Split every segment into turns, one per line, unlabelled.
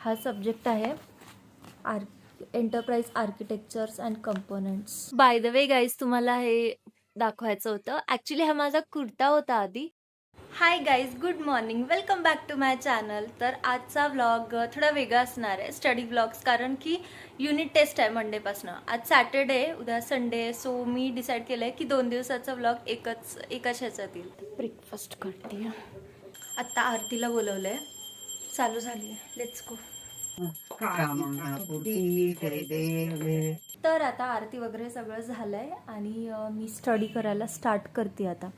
हा सब्जेक्ट आहे enterprise architectures and components. Bye the way guys, तुम्हाला हे दाखवायचं होतं. ॲक्च्युली हा माझा कुर्ता होता आधी. Hi guys, good morning, welcome back to my channel. तर आजचा व्लॉग थोडा वेगळा असणार आहे, स्टडी व्लॉग्स, कारण की युनिट टेस्ट आहे मंडेपासून. आज सॅटर्डे, उद्या संडे. सो मी डिसाईड केलं आहे की 2 दिवसाचा व्लॉग एकाच ह्याच्यात येईल. ब्रेकफास्ट करते. आत्ता आरतीला बोलवलं आहे, चालू झाली आहे. Let's go. तर आता आरती वगैरे सगळं झालंय आणि मी स्टडी करायला स्टार्ट करते आता.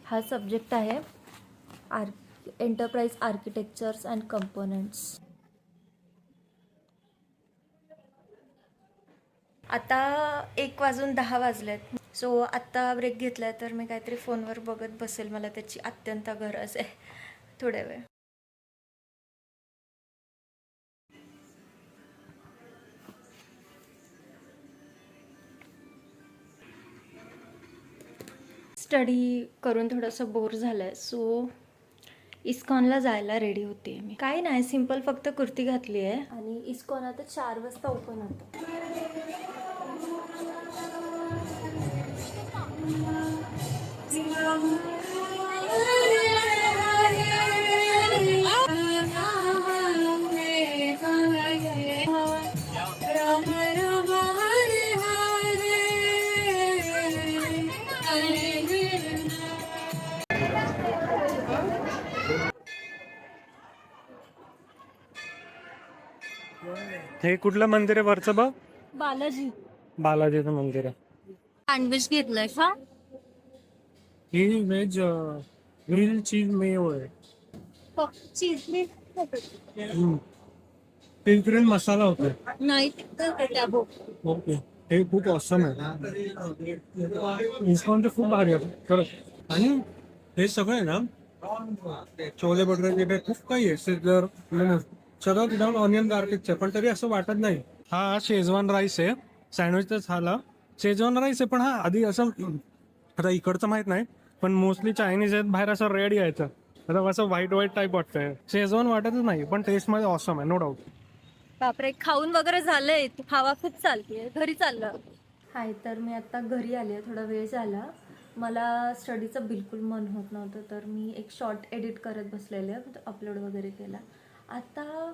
हा सब्जेक्ट आहे एंटरप्राइज आर्किटेक्चर्स अँड कंपोनेंट्स. आता 1:10 वाजलेत. सो आत्ता ब्रेक घेतलाय तर मी काहीतरी फोनवर बघत बसेल. मला त्याची अत्यंत गरज आहे थोड्या वेळ. स्टडी करून थोडंसं बोर झालंय, सो इस्कॉनला जायला रेडी होते मी. काही नाही, सिंपल फक्त कुर्ती घातली आहे आणि इस्कॉन आता 4 वाजता ओपन होतं.
हे कुठलं मंदिर आहे वरचं बघ? बालाजीचं मंदिर आहे.
सँडविच घेतलंय का?
ही व्हेज ग्रिल चीज मेयो आहे. चीज ग्रिल मसाला होता.
नाही,
ओके, हे खूप ऑसम आहे. इस्कॉनचं खूप भारी आहे खरंच. आणि हे सगळं आहे ना, छोले भटुरे खूप काही आहे. सिझर सगळं विदाउट ऑनियन गार्लिकचं, पण तरी असं वाटत नाही. हा शेजवान राईस आहे, सँडविचच झाला शेजवान राईस आहे. पण हा आधी असं, आता इकडचं माहित नाही, पण मोस्टली चायनीज आहेत बाहेर असं रेड यायचं, आता असं व्हाईट टाईप वाटतंय. शेजवान वाटतच नाही, पण टेस्ट मध्ये ऑसम आहे, नो डाऊट.
बापरे, खाऊन वगैरे झालंय, हवा खूप चालतीये. घरी चाललं. हाय, तर मी आता घरी आले. थोडा वेळ झाला. मला स्टडीचं बिलकुल मन होत नव्हतं, तर मी एक शॉर्ट एडिट करत बसलेले, अपलोड वगैरे केला. आता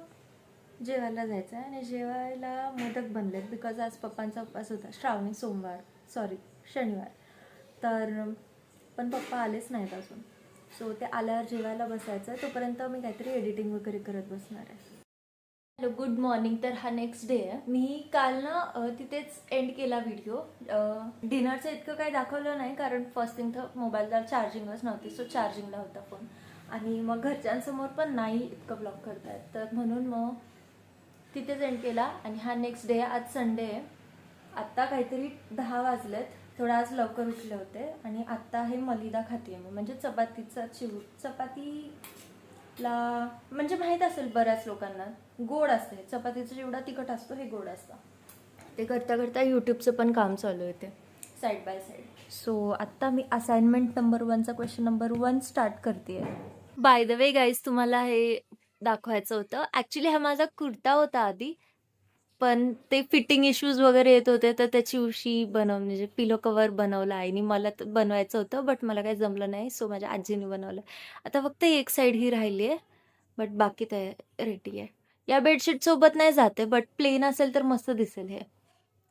जेवायला जायचं आहे आणि जेवायला मोदक बनलेत, बिकॉज आज पप्पांचा उपवास होता, शनिवार. तर पण पप्पा आलेच नाहीत अजून. सो ते आल्यावर जेवायला बसायचं, तोपर्यंत मी काहीतरी एडिटिंग वगैरे करत बसणार आहे. Hello, good morning. तर हा नेक्स्ट डे आहे. मी काल ना तिथेच एंड केला व्हिडिओ. डिनरचं इतकं काही दाखवलं नाही, कारण फर्स्ट थिंग तर मोबाईलला चार्जिंगच नव्हती, सो चार्जिंगला होता फोन. आणि मग घरच्यांसमोर पण नाही इतकं ब्लॉग करतायत, तर म्हणून मग तिथेच एंड केला. आणि हा नेक्स्ट डे, आज संडे आहे. आत्ता काहीतरी 10 वाजलेत. थोडं आज लवकर उठले होते आणि आत्ता हे मलिदा खाते मी, म्हणजे चपातीचा चिवड. चपातीला म्हणजे माहीत असेल बऱ्याच लोकांना, गोड असते. चपातीचा चिवडा तिखट असतो, हे गोड असतं. ते करता करता यूट्यूबचं पण काम चालू आहे, ते साईड बाय साईड. सो आत्ता मी असाइनमेंट नंबर 1चा क्वेश्चन नंबर 1 स्टार्ट करते. बाय द वे गाईज, तुम्हाला हे दाखवायचं होतं. ॲक्च्युली हा माझा कुर्ता होता आधी, पण ते फिटिंग इश्यूज वगैरे येत होते, तर त्याची उशी म्हणजे पिलो कवर बनवला आईने. मला बनवायचं होतं, बट मला काही जमलं नाही, सो माझ्या आजीने बनवलं. आता फक्त एक साईड ही राहिली आहे, बट बाकी ते रेडी आहे. या बेडशीटसोबत नाही जाते, बट प्लेन असेल तर मस्त दिसेल हे.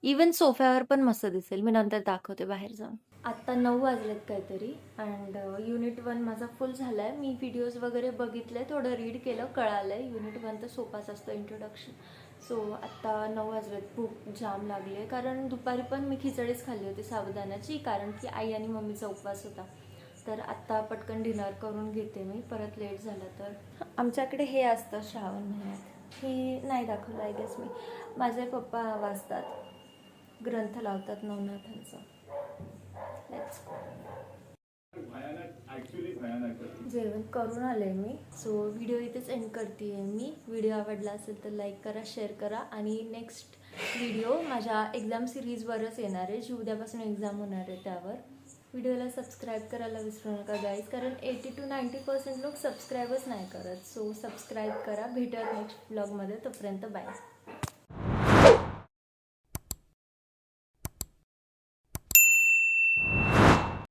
इवन सोफ्यावर पण मस्त दिसेल. मी नंतर दाखवते बाहेर जाऊन. आत्ता 9 वाजलेत काहीतरी, अँड युनिट 1 माझा फुल झाला आहे. मी व्हिडिओज वगैरे बघितले, थोडं रीड केलं, कळालं आहे. युनिट 1 तर सोपाच असतो, इंट्रोडक्शन. सो आत्ता 9 वाजलेत. भूक जाम लागली आहे, कारण दुपारी पण मी खिचडीच खाल्ली होती साबुदाण्याची, कारण की आई आणि मम्मीचा उपवास होता. तर आत्ता पटकन डिनर करून घेते मी, परत लेट झालं तर. आमच्याकडे हे असतं श्रावण महिन्यात. हे नाही दाखवलं आय गेस मी. माझे पप्पा वाचतात, ग्रंथ लावतात नवनाथांचा. जेवण करून आले मी, सो व्हिडिओ इथेच एंड करते आहे मी. व्हिडिओ आवडला असेल तर लाईक करा, शेअर करा. आणि नेक्स्ट व्हिडिओ माझ्या एक्झाम सिरीजवरच येणार आहे, जी उद्यापासून एक्झाम होणार आहे त्यावर. व्हिडिओला सबस्क्राईब करायला विसरू नका गाईज, कारण 80 to 90% लोक सबस्क्राईबच नाही करत. सो सबस्क्राईब करा. भेटूयात नेक्स्ट ब्लॉगमध्ये. तोपर्यंत बाय.